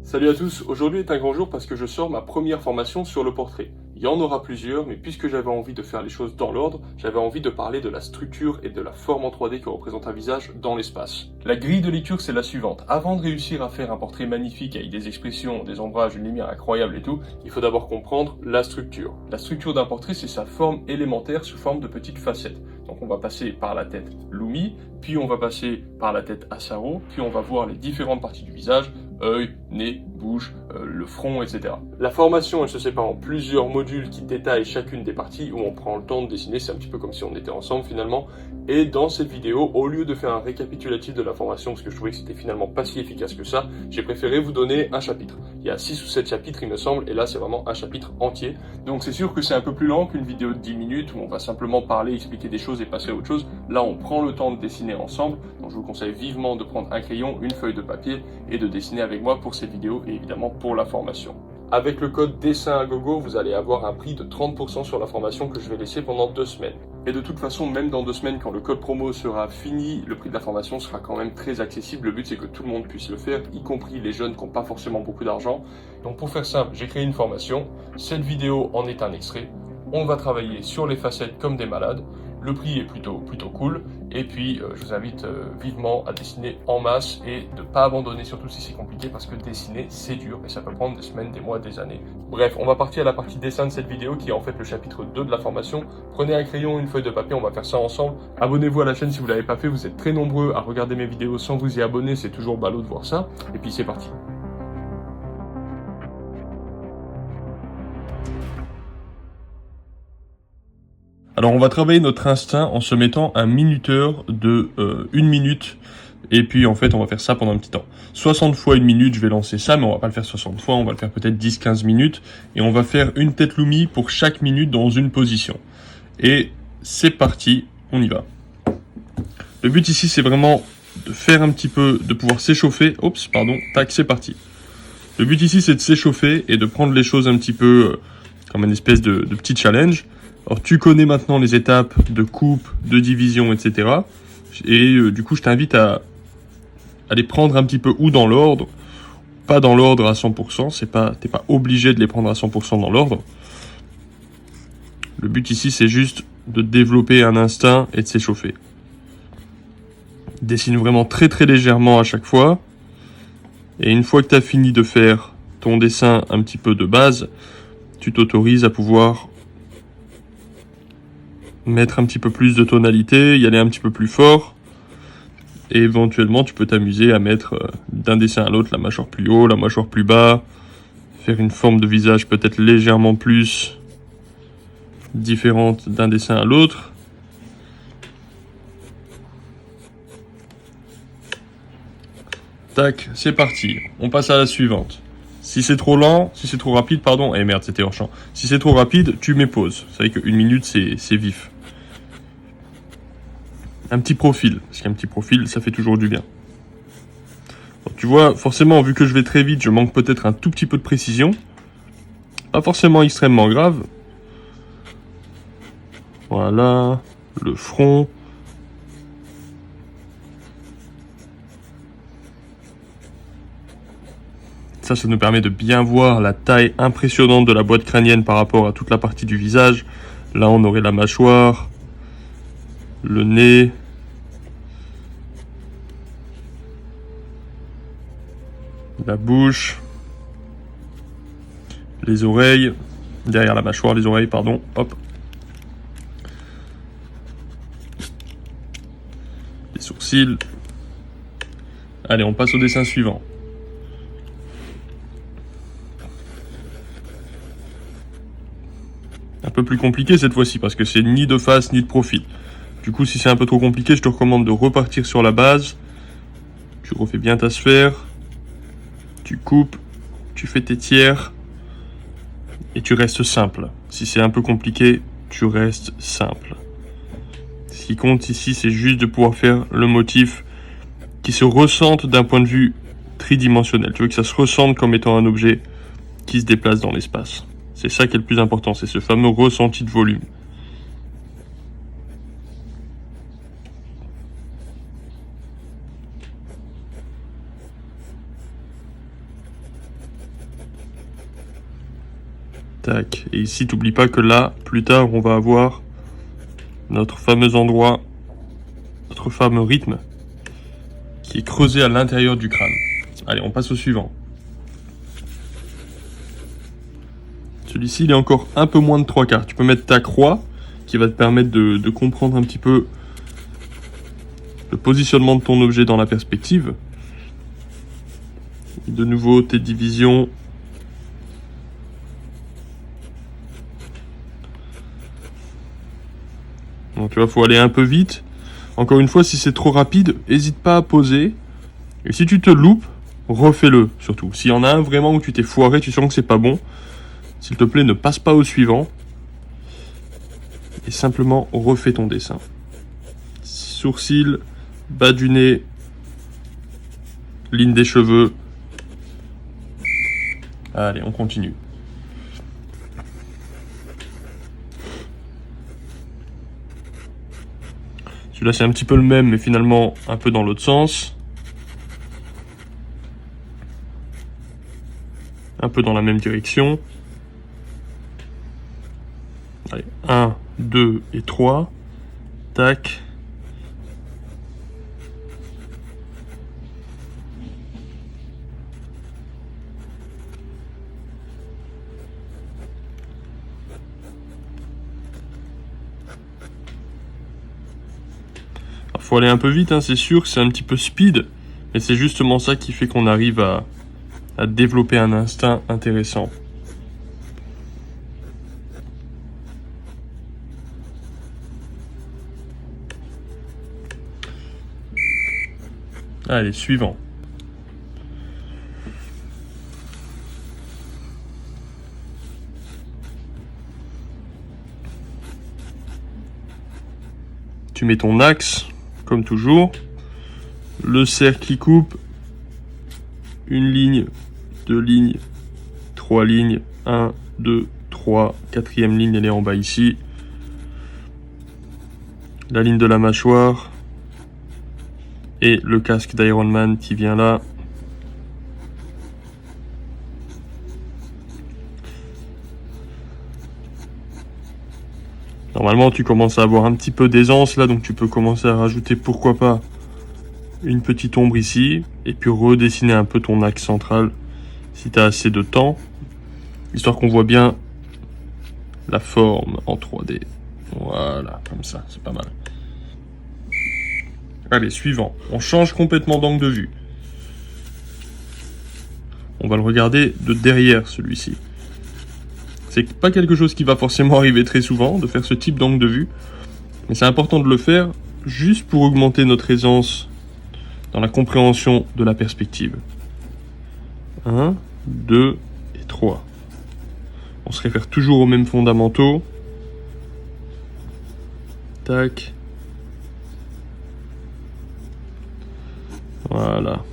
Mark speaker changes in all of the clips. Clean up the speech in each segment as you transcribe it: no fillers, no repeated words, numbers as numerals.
Speaker 1: Salut à tous, aujourd'hui est un grand jour parce que je sors ma première formation sur le portrait. Il y en aura plusieurs, mais puisque j'avais envie de faire les choses dans l'ordre, j'avais envie de parler de la structure et de la forme en 3D que représente un visage dans l'espace. La grille de lecture c'est la suivante. Avant de réussir à faire un portrait magnifique avec des expressions, des ombrages, une lumière incroyable et tout, il faut d'abord comprendre la structure. La structure d'un portrait c'est sa forme élémentaire sous forme de petites facettes. Donc on va passer par la tête Lumi, puis on va passer par la tête Asaro, puis on va voir les différentes parties du visage, œil, nez, bouche, le front, etc. La formation, elle se sépare en plusieurs modules qui détaillent chacune des parties où on prend le temps de dessiner, c'est un petit peu comme si on était ensemble finalement. Et dans cette vidéo, au lieu de faire un récapitulatif de la formation, parce que je trouvais que c'était finalement pas si efficace que ça, j'ai préféré vous donner un chapitre. Il y a 6 ou 7 chapitres il me semble, et là c'est vraiment un chapitre entier. Donc c'est sûr que c'est un peu plus lent qu'une vidéo de 10 minutes où on va simplement parler, expliquer des choses et passer à autre chose. Là on prend le temps de dessiner ensemble, donc je vous conseille vivement de prendre un crayon, une feuille de papier et de dessiner avec moi pour cette vidéo et évidemment pour la formation. Avec le code dessin à gogo, vous allez avoir un prix de 30% sur la formation que je vais laisser pendant 2 semaines. Et de toute façon, même dans 2 semaines, quand le code promo sera fini, le prix de la formation sera quand même très accessible. Le but, c'est que tout le monde puisse le faire, y compris les jeunes qui n'ont pas forcément beaucoup d'argent. Donc pour faire simple, j'ai créé une formation. Cette vidéo en est un extrait. On va travailler sur les facettes comme des malades. Le prix est plutôt cool. Et puis, je vous invite vivement à dessiner en masse et de ne pas abandonner, surtout si c'est compliqué, parce que dessiner, c'est dur et ça peut prendre des semaines, des mois, des années. Bref, on va partir à la partie dessin de cette vidéo qui est en fait le chapitre 2 de la formation. Prenez un crayon, une feuille de papier, on va faire ça ensemble. Abonnez-vous à la chaîne si vous ne l'avez pas fait. Vous êtes très nombreux à regarder mes vidéos sans vous y abonner. C'est toujours ballot de voir ça. Et puis, c'est parti. Alors on va travailler notre instinct en se mettant un minuteur de 1 minute et puis en fait on va faire ça pendant un petit temps. 60 fois 1 minute, je vais lancer ça, mais on va pas le faire 60 fois, on va le faire peut-être 10-15 minutes et on va faire une tête Lumi pour chaque minute dans une position. Et c'est parti, on y va. Le but ici c'est vraiment de faire un petit peu, de pouvoir s'échauffer. Oups, pardon, tac, c'est parti. Le but ici c'est de s'échauffer et de prendre les choses un petit peu comme une espèce de petit challenge. Alors tu connais maintenant les étapes de coupe, de division, etc. Et du coup je t'invite à les prendre un petit peu ou dans l'ordre, pas dans l'ordre à 100%, t'es pas obligé de les prendre à 100% dans l'ordre. Le but ici c'est juste de développer un instinct et de s'échauffer. Dessine vraiment très légèrement à chaque fois. Et une fois que tu as fini de faire ton dessin un petit peu de base, tu t'autorises à pouvoir mettre un petit peu plus de tonalité, y aller un petit peu plus fort. Et éventuellement, tu peux t'amuser à mettre d'un dessin à l'autre la mâchoire plus haut, la mâchoire plus bas. Faire une forme de visage peut-être légèrement plus différente d'un dessin à l'autre. Tac, c'est parti. On passe à la suivante. Si c'est trop lent, si c'est trop rapide, pardon. Eh merde, c'était hors champ. Si c'est trop rapide, tu mets pause. Vous savez qu'une minute, c'est vif. Un petit profil, parce qu'un petit profil, ça fait toujours du bien. Donc, tu vois, forcément, vu que je vais très vite, je manque peut-être un tout petit peu de précision. Pas forcément extrêmement grave. Voilà, le front. Ça nous permet de bien voir la taille impressionnante de la boîte crânienne par rapport à toute la partie du visage. Là, on aurait la mâchoire, le nez, la bouche, les oreilles, derrière la mâchoire, les oreilles, pardon, hop. Les sourcils. Allez, on passe au dessin suivant. Un peu plus compliqué cette fois-ci parce que c'est ni de face ni de profil. Du coup, si c'est un peu trop compliqué, je te recommande de repartir sur la base. Tu refais bien ta sphère. Tu coupes, tu fais tes tiers et tu restes simple. Si c'est un peu compliqué, tu restes simple. Ce qui compte ici, c'est juste de pouvoir faire le motif qui se ressente d'un point de vue tridimensionnel. Tu veux que ça se ressente comme étant un objet qui se déplace dans l'espace. C'est ça qui est le plus important, c'est ce fameux ressenti de volume. Tac. Et ici, t'oublies pas que là, plus tard, on va avoir notre fameux endroit, notre fameux rythme, qui est creusé à l'intérieur du crâne. Allez, on passe au suivant. Celui-ci, il est encore un peu moins de 3/4. Tu peux mettre ta croix, qui va te permettre de comprendre un petit peu le positionnement de ton objet dans la perspective. De nouveau, tes divisions. Donc, tu vois, il faut aller un peu vite. Encore une fois, si c'est trop rapide, n'hésite pas à poser. Et si tu te loupes, refais-le surtout. S'il y en a un vraiment où tu t'es foiré, tu sens que c'est pas bon, s'il te plaît, ne passe pas au suivant. Et simplement refais ton dessin. Sourcils, bas du nez, ligne des cheveux. Allez, on continue. Celui-là, c'est un petit peu le même, mais finalement un peu dans l'autre sens. Un peu dans la même direction. Allez, 1, 2 et 3. Tac. Faut aller un peu vite, hein, c'est sûr, c'est un petit peu speed, mais c'est justement ça qui fait qu'on arrive à développer un instinct intéressant. Allez, suivant. Tu mets ton axe, comme toujours. Le cercle qui coupe. Une ligne, 2 lignes, 3 lignes. 1, 2, 3. Quatrième ligne, elle est en bas ici. La ligne de la mâchoire. Et le casque d'Iron Man qui vient là. Normalement, tu commences à avoir un petit peu d'aisance là, donc tu peux commencer à rajouter, pourquoi pas, une petite ombre ici, et puis redessiner un peu ton axe central, si tu as assez de temps, histoire qu'on voit bien la forme en 3D. Voilà, comme ça, c'est pas mal. Allez, suivant. On change complètement d'angle de vue. On va le regarder de derrière, celui-ci. C'est pas quelque chose qui va forcément arriver très souvent, de faire ce type d'angle de vue. Mais c'est important de le faire juste pour augmenter notre aisance dans la compréhension de la perspective. 1, 2 et 3. On se réfère toujours aux mêmes fondamentaux. Tac. Voilà.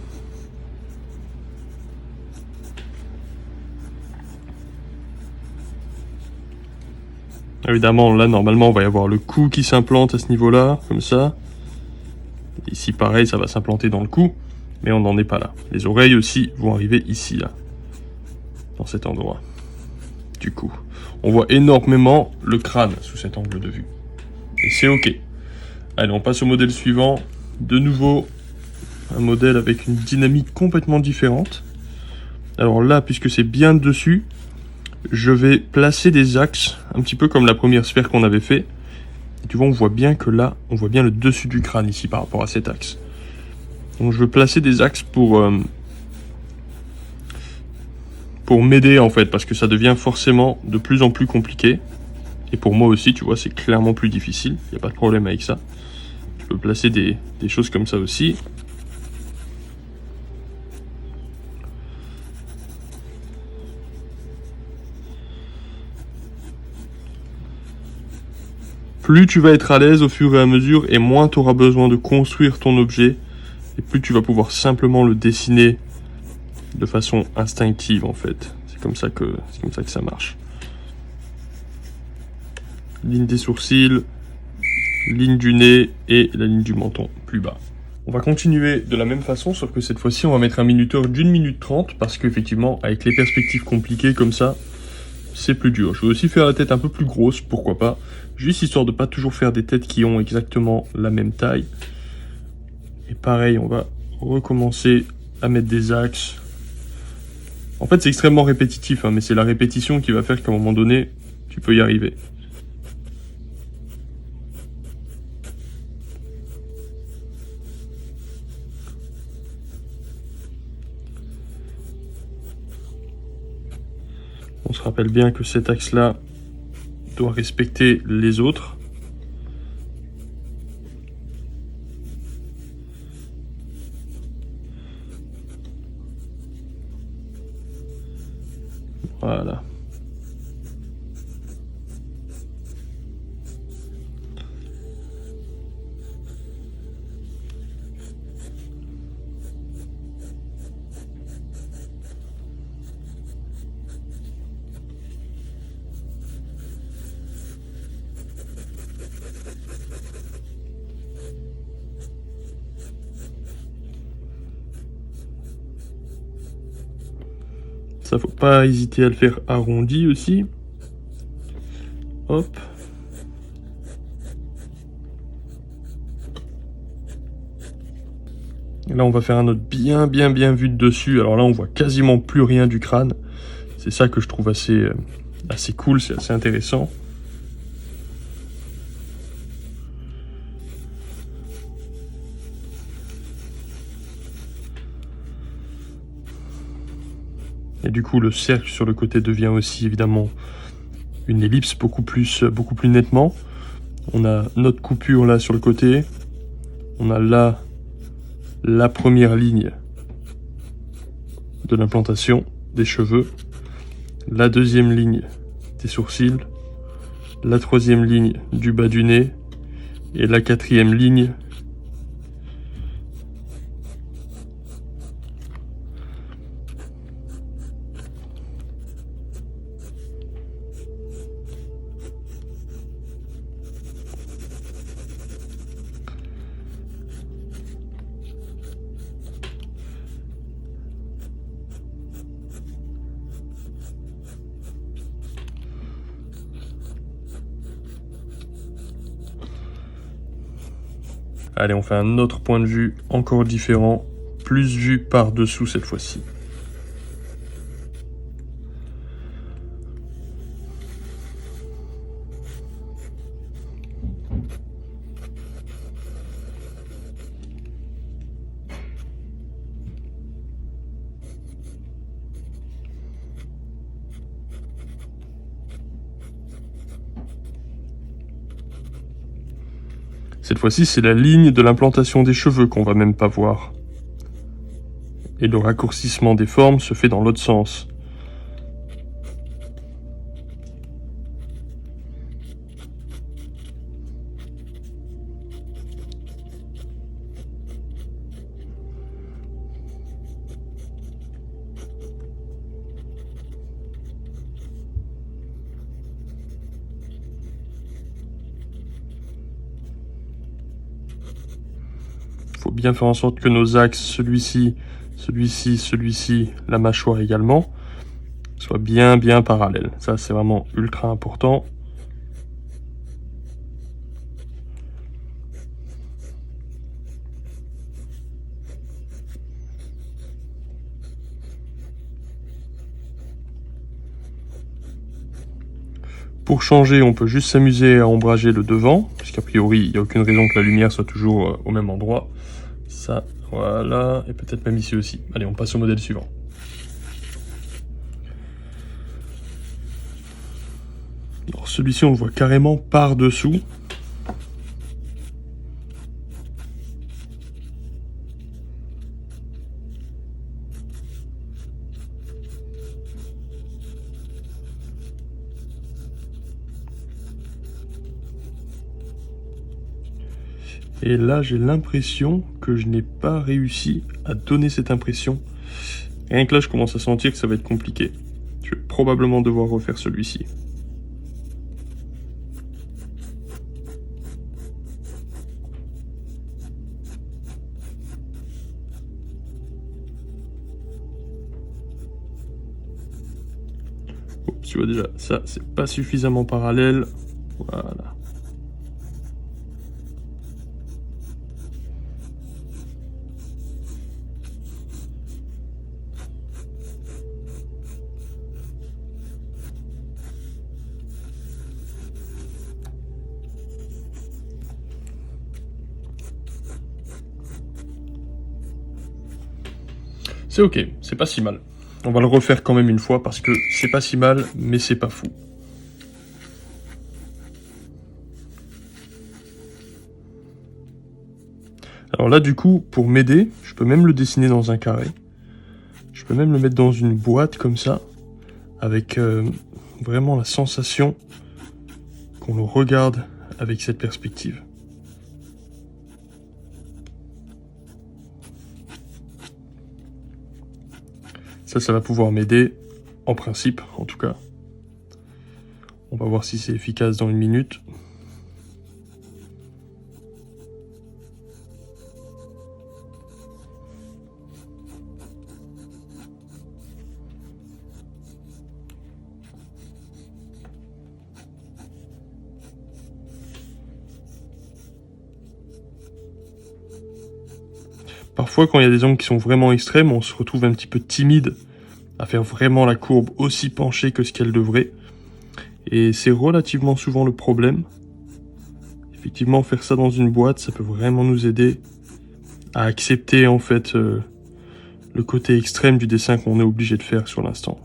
Speaker 1: Évidemment, là, normalement, on va y avoir le cou qui s'implante à ce niveau-là, comme ça. Ici, pareil, ça va s'implanter dans le cou, mais on n'en est pas là. Les oreilles aussi vont arriver ici, là, dans cet endroit. Du coup, on voit énormément le crâne sous cet angle de vue. Et c'est OK. Allez, on passe au modèle suivant. De nouveau, un modèle avec une dynamique complètement différente. Alors là, puisque c'est bien dessus, je vais placer des axes, un petit peu comme la première sphère qu'on avait fait. Et tu vois, on voit bien que là, on voit bien le dessus du crâne ici par rapport à cet axe. Donc je veux placer des axes pour m'aider en fait, parce que ça devient forcément de plus en plus compliqué. Et pour moi aussi, tu vois, c'est clairement plus difficile. Il n'y a pas de problème avec ça. Tu peux placer des choses comme ça aussi. Plus tu vas être à l'aise au fur et à mesure, et moins tu auras besoin de construire ton objet, et plus tu vas pouvoir simplement le dessiner de façon instinctive en fait. C'est comme ça que ça marche. Ligne des sourcils, ligne du nez et la ligne du menton plus bas. On va continuer de la même façon, sauf que cette fois-ci on va mettre un minuteur d'1 minute 30, parce qu'effectivement avec les perspectives compliquées comme ça, c'est plus dur. Je vais aussi faire la tête un peu plus grosse, pourquoi pas. Juste histoire de pas toujours faire des têtes qui ont exactement la même taille. Et pareil, on va recommencer à mettre des axes. En fait, c'est extrêmement répétitif, hein, mais c'est la répétition qui va faire qu'à un moment donné, tu peux y arriver. On se rappelle bien que cet axe-là doit respecter les autres. Voilà. Ça, faut pas hésiter à le faire arrondi aussi. Hop. Et là, on va faire un autre bien vu de dessus. Alors là, on voit quasiment plus rien du crâne. C'est ça que je trouve assez cool, c'est assez intéressant. Et du coup, le cercle sur le côté devient aussi évidemment une ellipse beaucoup plus nettement. On a notre coupure là sur le côté. On a là la première ligne de l'implantation des cheveux. La deuxième ligne des sourcils. La troisième ligne du bas du nez. Et la quatrième ligne Allez, on fait un autre point de vue encore différent, plus vu par-dessous cette fois-ci. Cette fois-ci, c'est la ligne de l'implantation des cheveux qu'on va même pas voir. Et le raccourcissement des formes se fait dans l'autre sens. Faut bien faire en sorte que nos axes, celui-ci, la mâchoire également, soient bien parallèles. Ça, c'est vraiment ultra important. Pour changer, on peut juste s'amuser à ombrager le devant, puisqu'a priori, il n'y a aucune raison que la lumière soit toujours au même endroit. Ça, voilà, et peut-être même ici aussi. Allez, on passe au modèle suivant. Alors celui-ci, on le voit carrément par-dessous. Et là, j'ai l'impression que je n'ai pas réussi à donner cette impression. Rien que là, je commence à sentir que ça va être compliqué. Je vais probablement devoir refaire celui-ci. Oups, tu vois déjà, ça c'est pas suffisamment parallèle. Voilà. C'est ok, c'est pas si mal. On va le refaire quand même une fois parce que c'est pas si mal, mais c'est pas fou. Alors là, du coup, pour m'aider, je peux même le dessiner dans un carré. Je peux même le mettre dans une boîte comme ça, avec vraiment la sensation qu'on le regarde avec cette perspective. Ça va pouvoir m'aider, en principe, en tout cas. On va voir si c'est efficace dans une minute. Parfois, quand il y a des angles qui sont vraiment extrêmes, on se retrouve un petit peu timide à faire vraiment la courbe aussi penchée que ce qu'elle devrait. Et c'est relativement souvent le problème. Effectivement, faire ça dans une boîte, ça peut vraiment nous aider à accepter en fait le côté extrême du dessin qu'on est obligé de faire sur l'instant.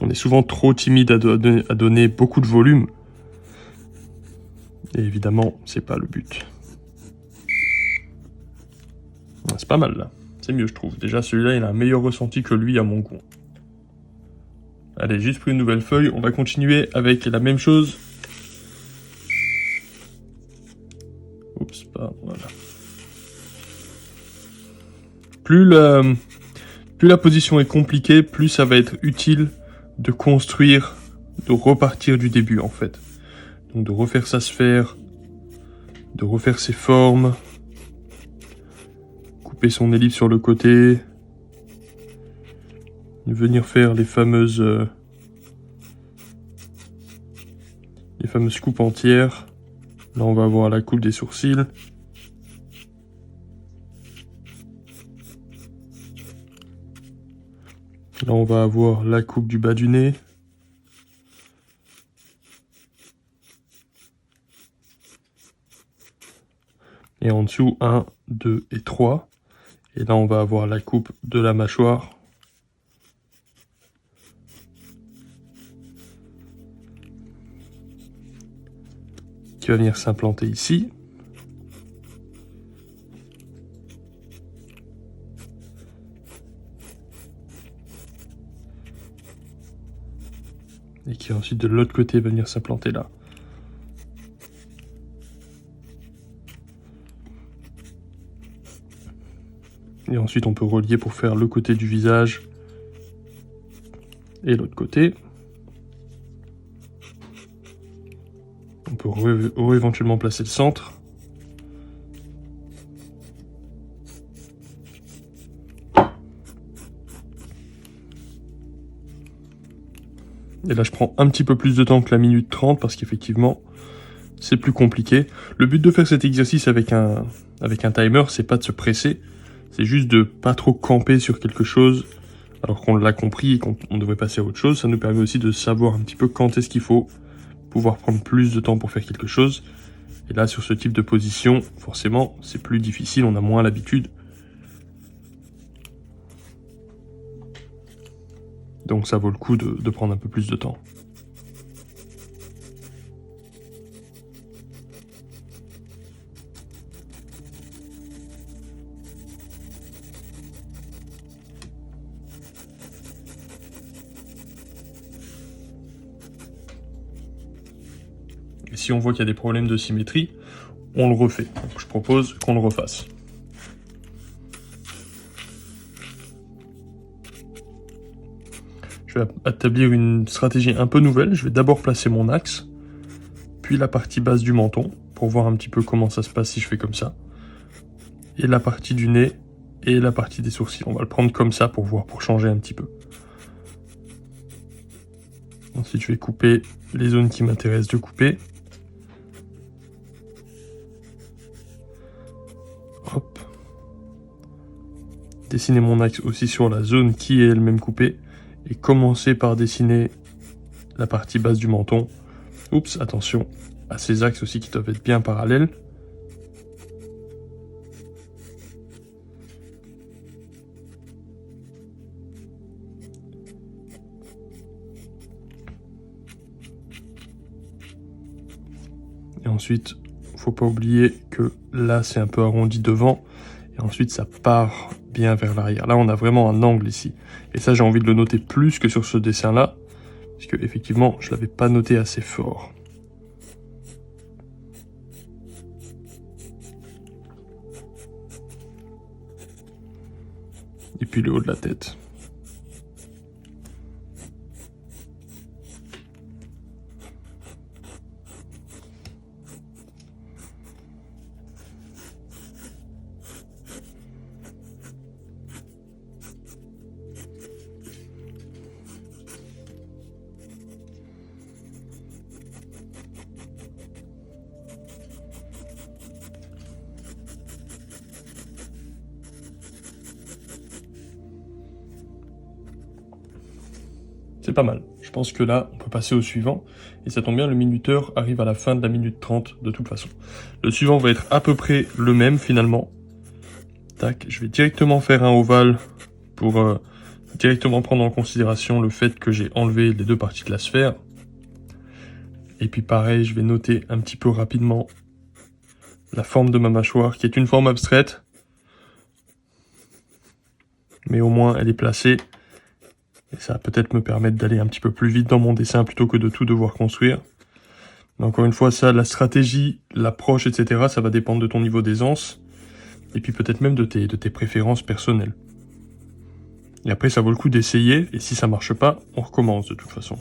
Speaker 1: On est souvent trop timide à donner beaucoup de volume. Et évidemment, c'est pas le but. C'est pas mal là. C'est mieux, je trouve. Déjà, celui-là, il a un meilleur ressenti que lui à mon goût. Allez, juste pris une nouvelle feuille. On va continuer avec la même chose. Oups, pas... Voilà. Plus la position est compliquée, plus ça va être utile de construire, de repartir du début, en fait. Donc de refaire sa sphère, de refaire ses formes, couper son ellipse sur le côté, venir faire les fameuses coupes entières. Là, on va avoir la coupe des sourcils. Là, on va avoir la coupe du bas du nez. Et en dessous, 1, 2 et 3. Et là, on va avoir la coupe de la mâchoire. Qui va venir s'implanter ici. Et qui ensuite de l'autre côté va venir s'implanter là. Et ensuite on peut relier pour faire le côté du visage et l'autre côté. On peut éventuellement placer le centre. Et là je prends un petit peu plus de temps que la minute 30 parce qu'effectivement c'est plus compliqué. Le but de faire cet exercice avec un timer, c'est pas de se presser, c'est juste de pas trop camper sur quelque chose alors qu'on l'a compris et qu'on devrait passer à autre chose. Ça nous permet aussi de savoir un petit peu quand est-ce qu'il faut pouvoir prendre plus de temps pour faire quelque chose. Et là sur ce type de position, forcément c'est plus difficile, on a moins l'habitude. Donc ça vaut le coup de prendre un peu plus de temps. Et si on voit qu'il y a des problèmes de symétrie, on le refait. Donc je propose qu'on le refasse. Je vais établir une stratégie un peu nouvelle. Je vais d'abord placer mon axe, puis la partie basse du menton, pour voir un petit peu comment ça se passe si je fais comme ça. et la partie du nez et la partie des sourcils. On va le prendre comme ça pour voir, pour changer un petit peu. Ensuite, je vais couper les zones qui m'intéressent de couper. Hop. Dessiner mon axe aussi sur la zone qui est elle-même coupée. Et commencer par dessiner la partie basse du menton. Oups, attention à ces axes aussi qui doivent être bien parallèles. Et ensuite, faut pas oublier que là, c'est un peu arrondi devant. Et ensuite, ça part bien vers l'arrière. Là, on a vraiment un angle ici. Et ça, j'ai envie de le noter plus que sur ce dessin-là. Parce que, effectivement, je l'avais pas noté assez fort. Et puis le haut de la tête. C'est pas mal. Je pense que là, on peut passer au suivant. Et ça tombe bien, le minuteur arrive à la fin de la minute 30 de toute façon. Le suivant va être à peu près le même finalement. Tac, je vais directement faire un ovale pour directement prendre en considération le fait que j'ai enlevé les deux parties de la sphère. Et puis pareil, je vais noter un petit peu rapidement la forme de ma mâchoire, qui est une forme abstraite. Mais au moins, elle est placée. Et ça va peut-être me permettre d'aller un petit peu plus vite dans mon dessin plutôt que de tout devoir construire. Mais encore une fois, ça, la stratégie, l'approche, etc., ça va dépendre de ton niveau d'aisance. Et puis peut-être même de tes préférences personnelles. Et après, ça vaut le coup d'essayer. Et si ça marche pas, on recommence de toute façon.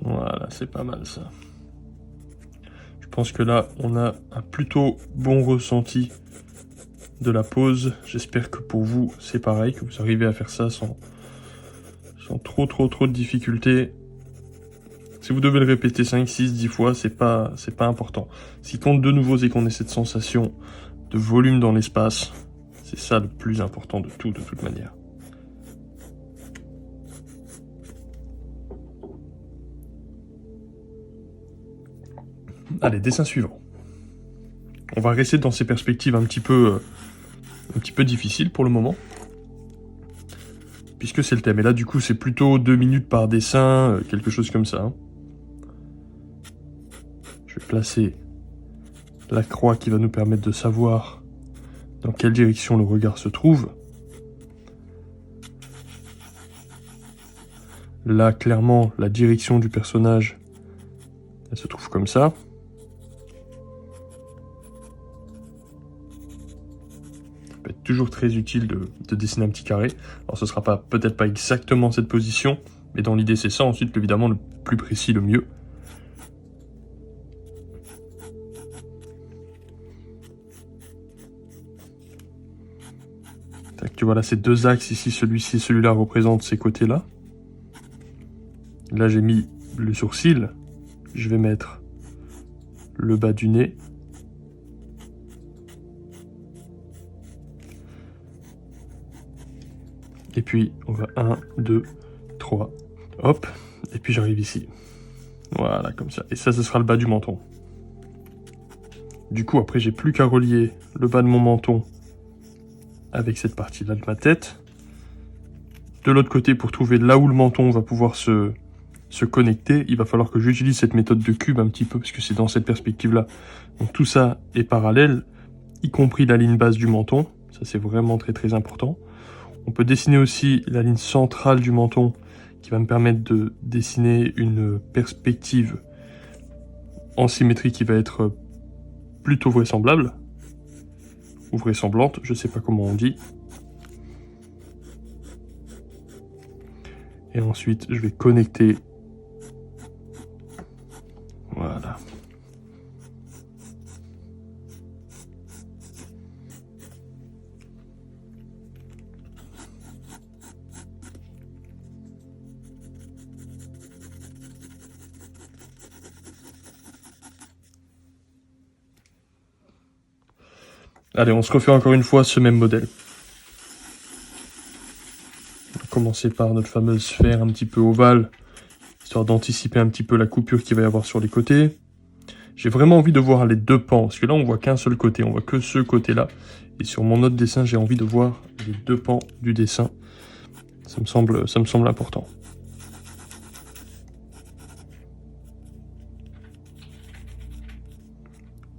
Speaker 1: Voilà, c'est pas mal ça. Je pense que là, on a un plutôt bon ressenti de la pose. J'espère que pour vous, c'est pareil, que vous arrivez à faire ça sans trop de difficultés. Si vous devez le répéter 5, 6, 10 fois, c'est pas important. Ce qui compte de nouveau, c'est qu'on ait cette sensation de volume dans l'espace. C'est ça le plus important de tout, de toute manière. Allez, dessin suivant. On va rester dans ces perspectives un petit peu difficiles pour le moment. Puisque c'est le thème. Et là, du coup, c'est plutôt 2 minutes par dessin, quelque chose comme ça. Hein. Je vais placer la croix qui va nous permettre de savoir dans quelle direction le regard se trouve. Là, clairement, la direction du personnage, elle se trouve comme ça. Ça peut être toujours très utile de dessiner un petit carré. Alors, ce sera peut-être pas exactement cette position, mais dans l'idée, c'est ça. Ensuite, évidemment, le plus précis, le mieux. Tu vois là, ces deux axes ici, celui-ci et celui-là représentent ces côtés-là. Là, j'ai mis le sourcil. Je vais mettre le bas du nez. Et puis, on va 1, 2, 3, Hop, et puis j'arrive ici. Voilà, comme ça. Et ça, ce sera le bas du menton. Du coup, après, j'ai plus qu'à relier le bas de mon menton avec cette partie-là de ma tête. De l'autre côté, pour trouver là où le menton va pouvoir se connecter, il va falloir que j'utilise cette méthode de cube un petit peu, parce que c'est dans cette perspective-là. Donc tout ça est parallèle, y compris la ligne basse du menton. Ça, c'est vraiment très très important. On peut dessiner aussi la ligne centrale du menton, qui va me permettre de dessiner une perspective en symétrie qui va être plutôt vraisemblable. Ou vraisemblante, je sais pas comment on dit. Et ensuite, je vais connecter. Voilà. Allez, on se refait encore une fois ce même modèle. On va commencer par notre fameuse sphère un petit peu ovale, histoire d'anticiper un petit peu la coupure qu'il va y avoir sur les côtés. J'ai vraiment envie de voir les deux pans, parce que là on voit qu'un seul côté, on voit que ce côté-là. Et sur mon autre dessin, j'ai envie de voir les deux pans du dessin. Ça me semble important.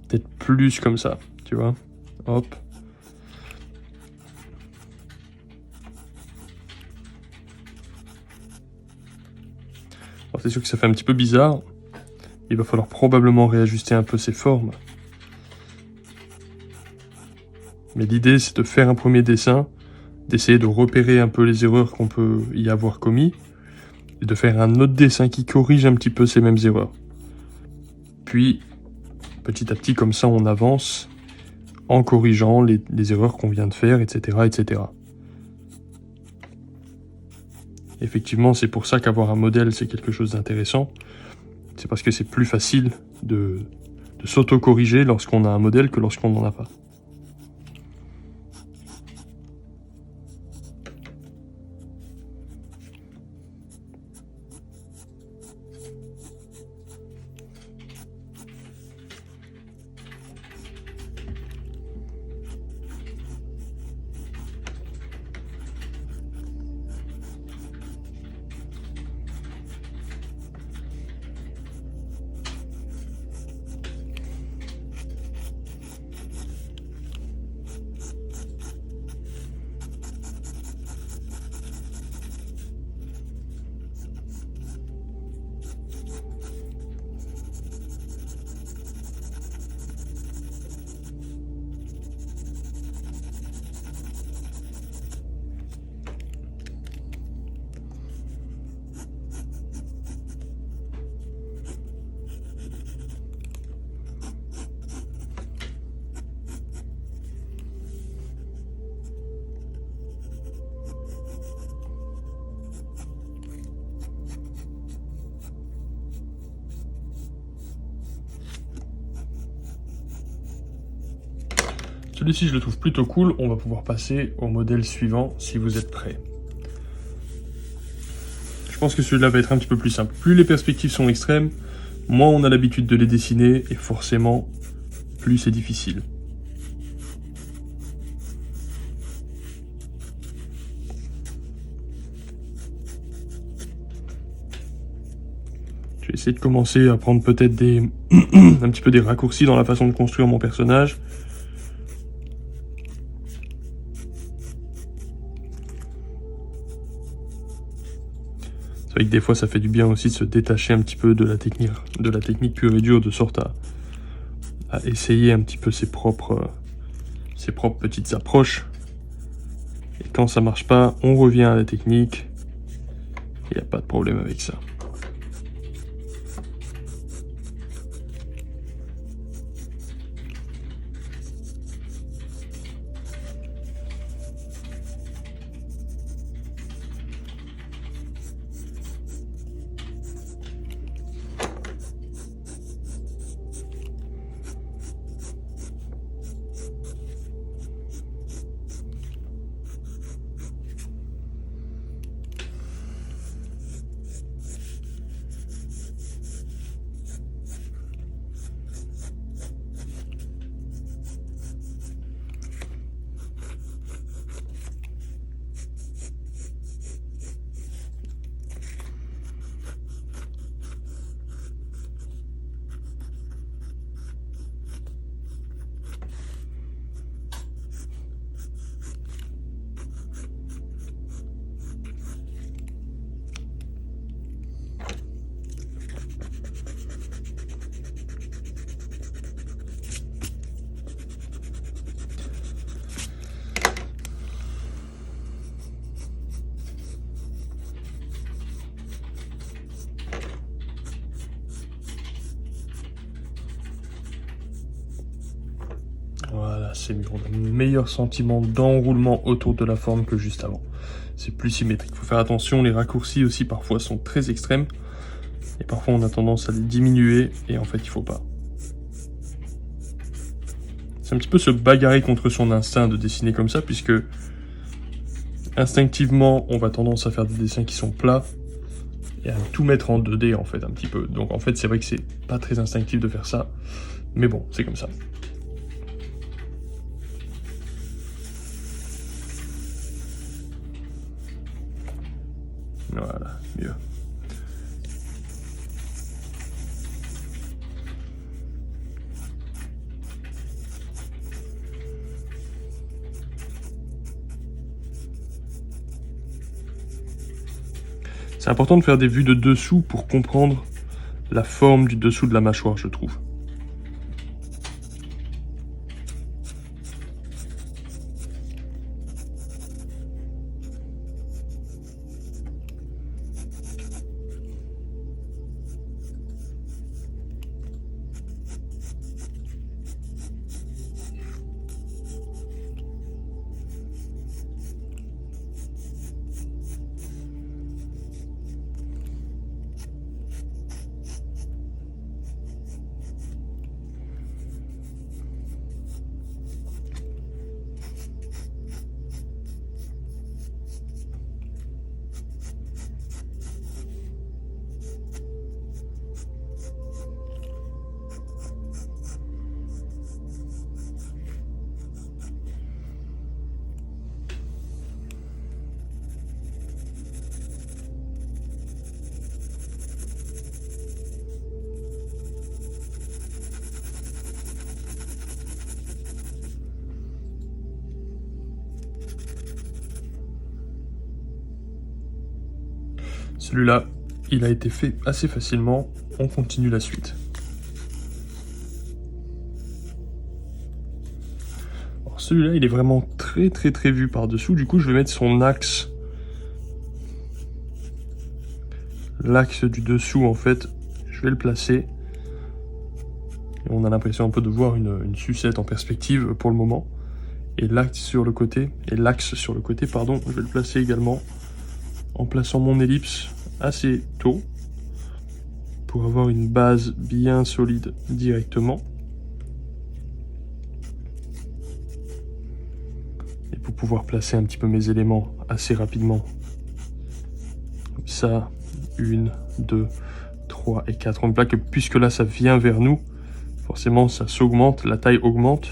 Speaker 1: Peut-être plus comme ça, tu vois. Hop. Alors c'est sûr que ça fait un petit peu bizarre. Il va falloir probablement réajuster un peu ses formes. Mais l'idée, c'est de faire un premier dessin, d'essayer de repérer un peu les erreurs qu'on peut y avoir commis, et de faire un autre dessin qui corrige un petit peu ces mêmes erreurs. Puis, petit à petit, comme ça, on avance en corrigeant les erreurs qu'on vient de faire, etc., etc. Effectivement, c'est pour ça qu'avoir un modèle, c'est quelque chose d'intéressant. C'est parce que c'est plus facile de s'auto-corriger lorsqu'on a un modèle que lorsqu'on n'en a pas. Celui-ci, je le trouve plutôt cool. On va pouvoir passer au modèle suivant si vous êtes prêts. Je pense que celui-là va être un petit peu plus simple. Plus les perspectives sont extrêmes, moins on a l'habitude de les dessiner et forcément, plus c'est difficile. Je vais essayer de commencer à prendre peut-être un petit peu des raccourcis dans la façon de construire mon personnage. C'est vrai que des fois ça fait du bien aussi de se détacher un petit peu de la technique pure et dure, de sorte à essayer un petit peu ses propres petites approches. Et quand ça marche pas, on revient à la technique. Il n'y a pas de problème avec ça. c'est mieux. On a un meilleur sentiment d'enroulement autour de la forme que juste avant. C'est plus symétrique. Il faut faire attention, les raccourcis aussi parfois sont très extrêmes. Et parfois on a tendance à les diminuer et en fait il faut pas. C'est un petit peu se bagarrer contre son instinct de dessiner comme ça, puisque instinctivement on va tendance à faire des dessins qui sont plats et à tout mettre en 2D en fait un petit peu. Donc en fait c'est vrai que c'est pas très instinctif de faire ça, mais bon, c'est comme ça. Voilà, mieux. C'est important de faire des vues de dessous pour comprendre la forme du dessous de la mâchoire, je trouve. Celui-là, il a été fait assez facilement. On continue la suite. Alors celui-là, il est vraiment très vu par-dessous. Du coup, je vais mettre son axe. L'axe du dessous, en fait, je vais le placer. Et on a l'impression un peu de voir une sucette en perspective pour le moment. Et l'axe sur le côté, pardon, je vais le placer également en plaçant mon ellipse assez tôt pour avoir une base bien solide directement. Et pour pouvoir placer un petit peu mes éléments assez rapidement. Comme ça, 1, 2, 3 et 4. On voit que puisque là ça vient vers nous, forcément ça s'augmente, la taille augmente.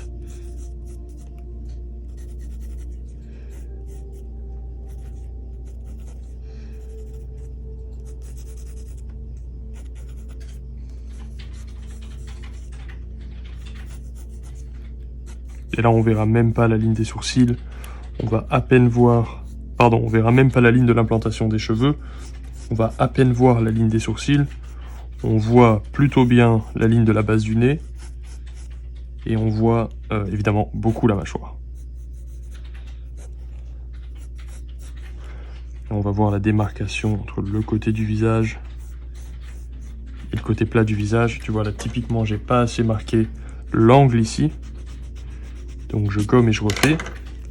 Speaker 1: Et là, on verra même pas la ligne des sourcils. On va à peine voir... Pardon, on verra même pas la ligne de l'implantation des cheveux. On va à peine voir la ligne des sourcils. On voit plutôt bien la ligne de la base du nez. Et on voit évidemment beaucoup la mâchoire. Et on va voir la démarcation entre le côté du visage et le côté plat du visage. Tu vois là, typiquement, j'ai pas assez marqué l'angle ici. Donc je gomme et je refais.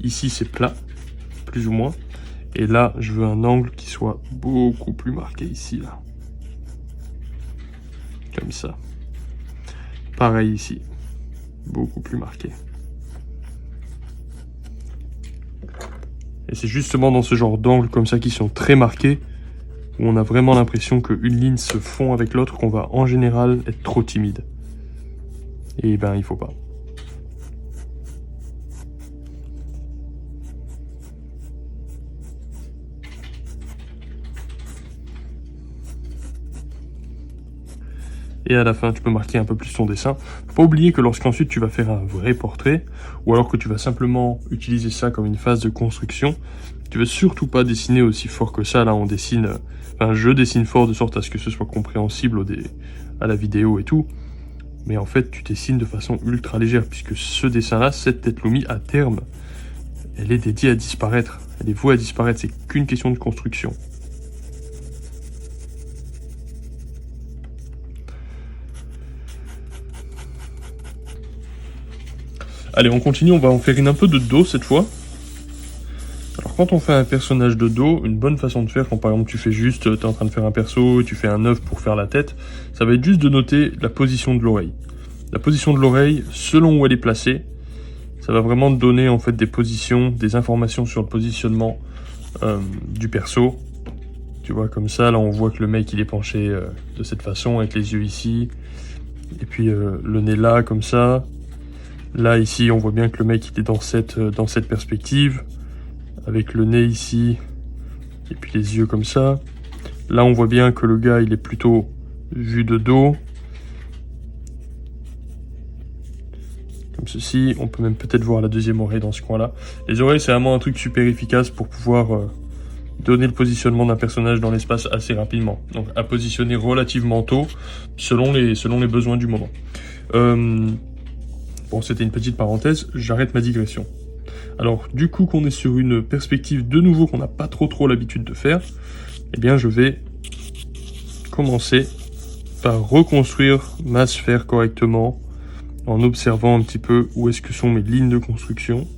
Speaker 1: Ici c'est plat, plus ou moins. Et là je veux un angle qui soit beaucoup plus marqué ici, là. Comme ça. Pareil ici. Beaucoup plus marqué. Et c'est justement dans ce genre d'angles comme ça qui sont très marqués, où on a vraiment l'impression qu'une ligne se fond avec l'autre, qu'on va en général être trop timide. Et ben il faut pas. Et à la fin, tu peux marquer un peu plus ton dessin. Faut pas oublier que lorsqu'ensuite tu vas faire un vrai portrait, ou alors que tu vas simplement utiliser ça comme une phase de construction, tu veux surtout pas dessiner aussi fort que ça. Là, on dessine, enfin, je dessine fort de sorte à ce que ce soit compréhensible à la vidéo et tout. Mais en fait, tu dessines de façon ultra légère, puisque ce dessin-là, cette tête Lumi, à terme, elle est dédiée à disparaître. Elle est vouée à disparaître, c'est qu'une question de construction. Allez, on continue, on va en faire une un peu de dos cette fois. Alors quand on fait un personnage de dos, une bonne façon de faire, quand par exemple tu fais juste, tu es en train de faire un perso, tu fais un œuf pour faire la tête, ça va être juste de noter la position de l'oreille. La position de l'oreille, selon où elle est placée, ça va vraiment te donner en fait des positions, des informations sur le positionnement du perso. Tu vois, comme ça, là on voit que le mec il est penché de cette façon, avec les yeux ici, et puis le nez là, comme ça. Là ici on voit bien que le mec il est dans cette perspective, avec le nez ici, et puis les yeux comme ça. Là on voit bien que le gars il est plutôt vu de dos. Comme ceci, on peut même peut-être voir la deuxième oreille dans ce coin-là. Les oreilles, c'est vraiment un truc super efficace pour pouvoir donner le positionnement d'un personnage dans l'espace assez rapidement. Donc à positionner relativement tôt, selon les besoins du moment. Bon, c'était une petite parenthèse, j'arrête ma digression. Alors, du coup qu'on est sur une perspective de nouveau qu'on n'a pas trop l'habitude de faire, eh bien je vais commencer par reconstruire ma sphère correctement, en observant un petit peu où est-ce que sont mes lignes de construction.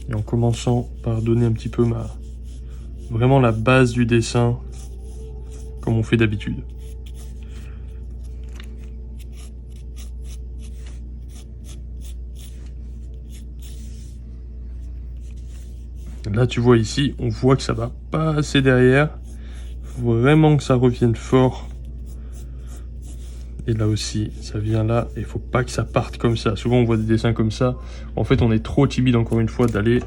Speaker 1: Et en commençant par donner un petit peu vraiment la base du dessin, comme on fait d'habitude. Là, tu vois ici, on voit que ça va pas assez derrière. Faut vraiment que ça revienne fort. Et là aussi, ça vient là, et il faut pas que ça parte comme ça. Souvent, on voit des dessins comme ça. En fait, on est trop timide, encore une fois, d'aller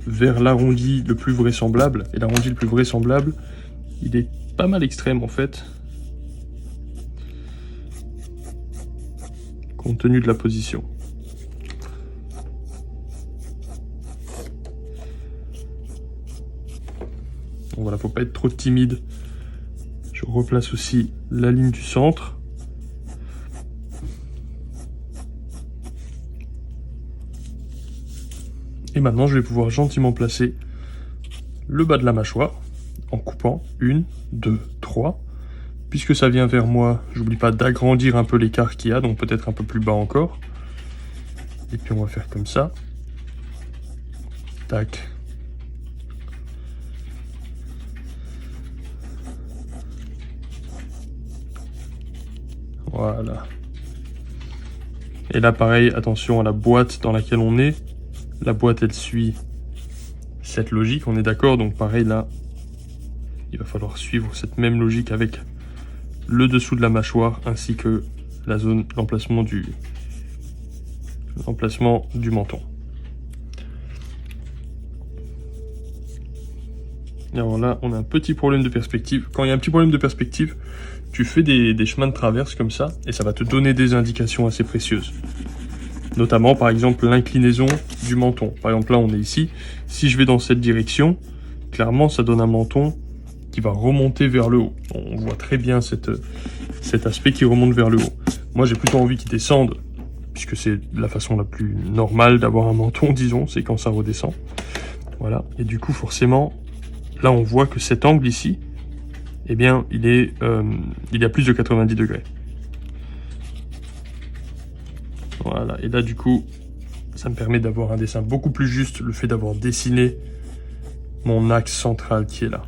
Speaker 1: vers l'arrondi le plus vraisemblable. Et l'arrondi le plus vraisemblable, il est pas mal extrême, en fait. Compte tenu de la position. Donc voilà, faut pas être trop timide. Je replace aussi la ligne du centre. Et maintenant, je vais pouvoir gentiment placer le bas de la mâchoire en coupant 1, 2, 3. Puisque ça vient vers moi, j'oublie pas d'agrandir un peu l'écart qu'il y a, donc peut-être un peu plus bas encore. Et puis on va faire comme ça. Tac. Voilà. Et là, pareil, attention à la boîte dans laquelle on est. La boîte, elle suit cette logique, on est d'accord. Donc pareil, là, il va falloir suivre cette même logique avec le dessous de la mâchoire ainsi que la zone, l'emplacement du menton. Et alors là, on a un petit problème de perspective. Quand il y a un petit problème de perspective, tu fais des chemins de traverse comme ça, et ça va te donner des indications assez précieuses. Notamment, par exemple, l'inclinaison du menton. Par exemple, là, on est ici. Si je vais dans cette direction, clairement, ça donne un menton qui va remonter vers le haut. On voit très bien cet aspect qui remonte vers le haut. Moi, j'ai plutôt envie qu'il descende, puisque c'est la façon la plus normale d'avoir un menton, disons, c'est quand ça redescend. Voilà. Et du coup, forcément, là, on voit que cet angle ici, eh bien, il est à plus de 90 degrés. Voilà, et là du coup, ça me permet d'avoir un dessin beaucoup plus juste, le fait d'avoir dessiné mon axe central qui est là.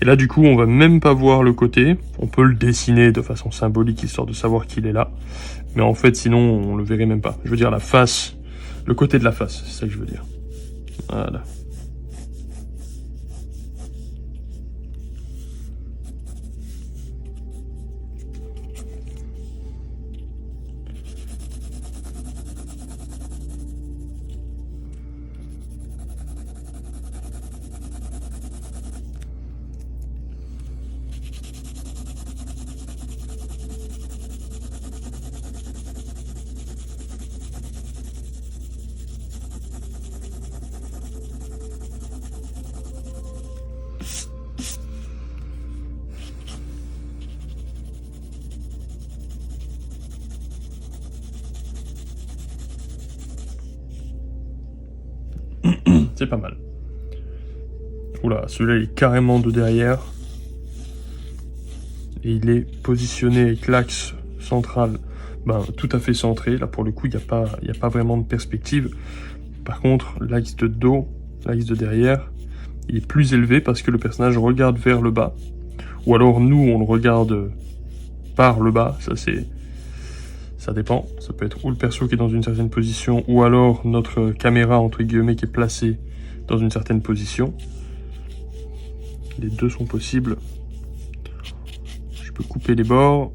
Speaker 1: Et là du coup, on va même pas voir le côté, on peut le dessiner de façon symbolique, histoire de savoir qu'il est là. Mais en fait, sinon, on le verrait même pas. Je veux dire la face, le côté de la face, c'est ça que je veux dire. Voilà. C'est pas mal. Oula, celui-là il est carrément de derrière. Et il est positionné avec l'axe central tout à fait centré. Là pour le coup, il n'y a pas vraiment de perspective. Par contre, l'axe de dos, l'axe de derrière, il est plus élevé parce que le personnage regarde vers le bas. Ou alors nous, on le regarde par le bas. Ça dépend. Ça peut être ou le perso qui est dans une certaine position, ou alors notre caméra, entre guillemets, qui est placée dans une certaine position. Les deux sont possibles. Je peux couper les bords.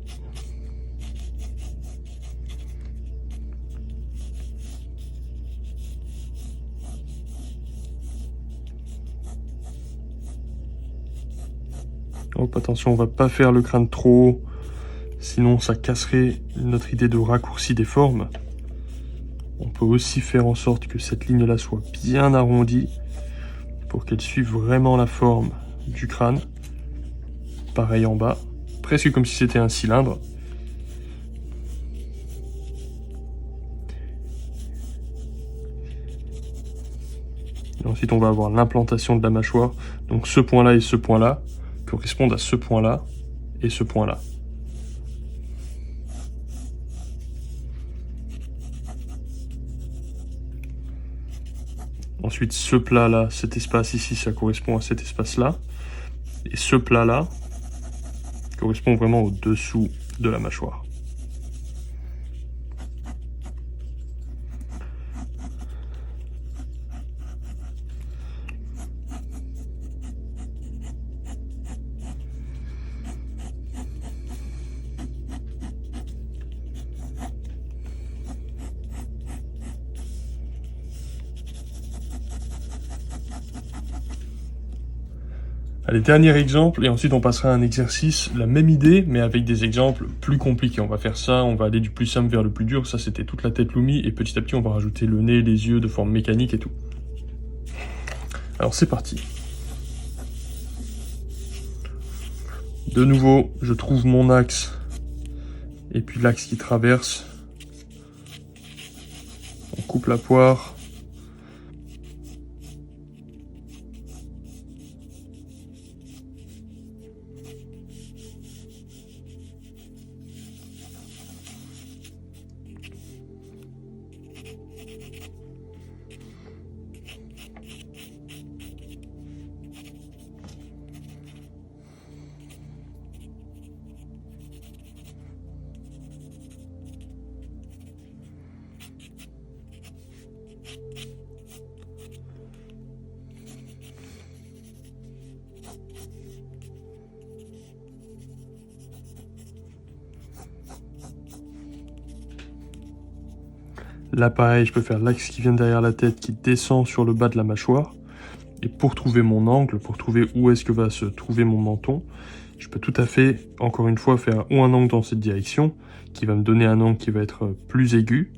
Speaker 1: Hop, attention, on va pas faire le crâne trop haut, sinon ça casserait notre idée de raccourci des formes. On peut aussi faire en sorte que cette ligne-là soit bien arrondie pour qu'elle suive vraiment la forme du crâne. Pareil en bas, presque comme si c'était un cylindre. Et ensuite, on va avoir l'implantation de la mâchoire. Donc ce point-là et ce point-là correspondent à ce point-là et ce point-là. Ensuite, ce plat-là, cet espace ici, ça correspond à cet espace-là. Et ce plat-là correspond vraiment au-dessous de la mâchoire. Allez, dernier exemple, et ensuite on passera à un exercice, la même idée, mais avec des exemples plus compliqués. On va faire ça, on va aller du plus simple vers le plus dur. Ça, c'était toute la tête Lumi, et petit à petit, on va rajouter le nez, les yeux de forme mécanique et tout. Alors, c'est parti. De nouveau, je trouve mon axe, et puis l'axe qui traverse. On coupe la poire. Là, pareil, je peux faire l'axe qui vient derrière la tête, qui descend sur le bas de la mâchoire. Et pour trouver mon angle, pour trouver où est-ce que va se trouver mon menton, je peux tout à fait, encore une fois, faire ou un angle dans cette direction, qui va me donner un angle qui va être plus aigu.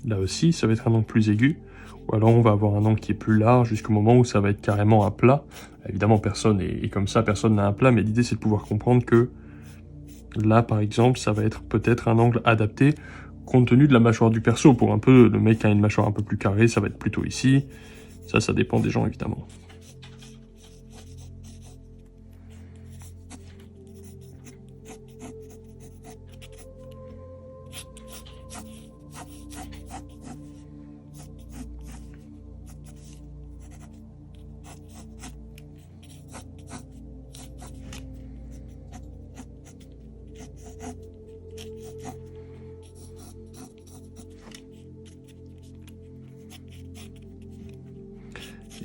Speaker 1: Là aussi, ça va être un angle plus aigu. Ou alors, on va avoir un angle qui est plus large jusqu'au moment où ça va être carrément un plat. Évidemment, personne est comme ça, personne n'a un plat, mais l'idée, c'est de pouvoir comprendre que là, par exemple, ça va être peut-être un angle adapté compte tenu de la mâchoire du perso. Pour un peu, le mec qui a une mâchoire un peu plus carrée, ça va être plutôt ici. Ça dépend des gens, évidemment.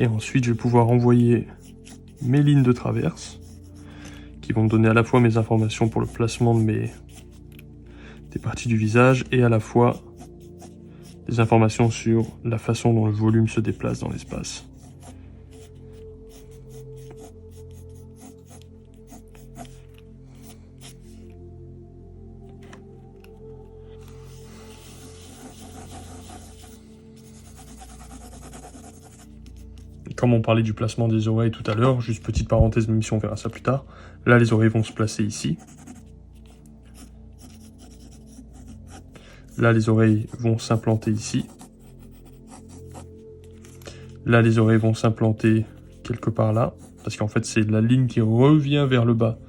Speaker 1: Et ensuite, je vais pouvoir envoyer mes lignes de traverse qui vont me donner à la fois mes informations pour le placement de des parties du visage et à la fois des informations sur la façon dont le volume se déplace dans l'espace. Comme on parlait du placement des oreilles tout à l'heure, juste petite parenthèse, même si on verra ça plus tard, là les oreilles vont se placer ici. Là les oreilles vont s'implanter ici. Là, les oreilles vont s'implanter quelque part là, parce qu'en fait, c'est la ligne qui revient vers le bas.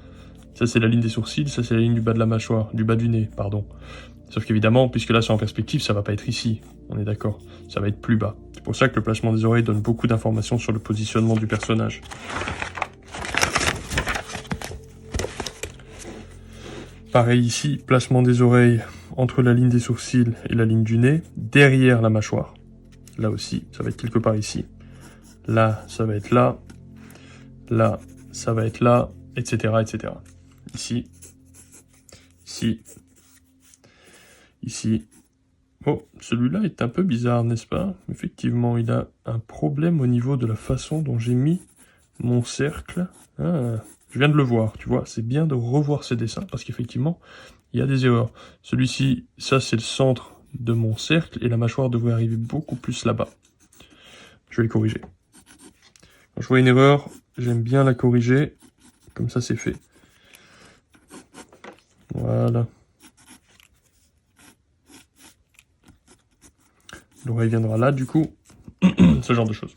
Speaker 1: Ça, c'est la ligne des sourcils, ça, c'est la ligne du bas de la mâchoire, du bas du nez, pardon. Sauf qu'évidemment, puisque là, c'est en perspective, ça va pas être ici, on est d'accord. Ça va être plus bas. C'est pour ça que le placement des oreilles donne beaucoup d'informations sur le positionnement du personnage. Pareil ici, placement des oreilles entre la ligne des sourcils et la ligne du nez, derrière la mâchoire. Là aussi, ça va être quelque part ici. Là, ça va être là. Là, ça va être là, etc., etc. Ici. Ici. Ici. Oh, celui-là est un peu bizarre, n'est-ce pas? Effectivement, il a un problème au niveau de la façon dont j'ai mis mon cercle. Ah, je viens de le voir, tu vois. C'est bien de revoir ces dessins parce qu'effectivement, il y a des erreurs. Celui-ci, ça c'est le centre de mon cercle et la mâchoire devrait arriver beaucoup plus là-bas. Je vais le corriger. Quand je vois une erreur, j'aime bien la corriger. Comme ça, c'est fait. Voilà. L'oreille viendra là, du coup. Ce genre de choses.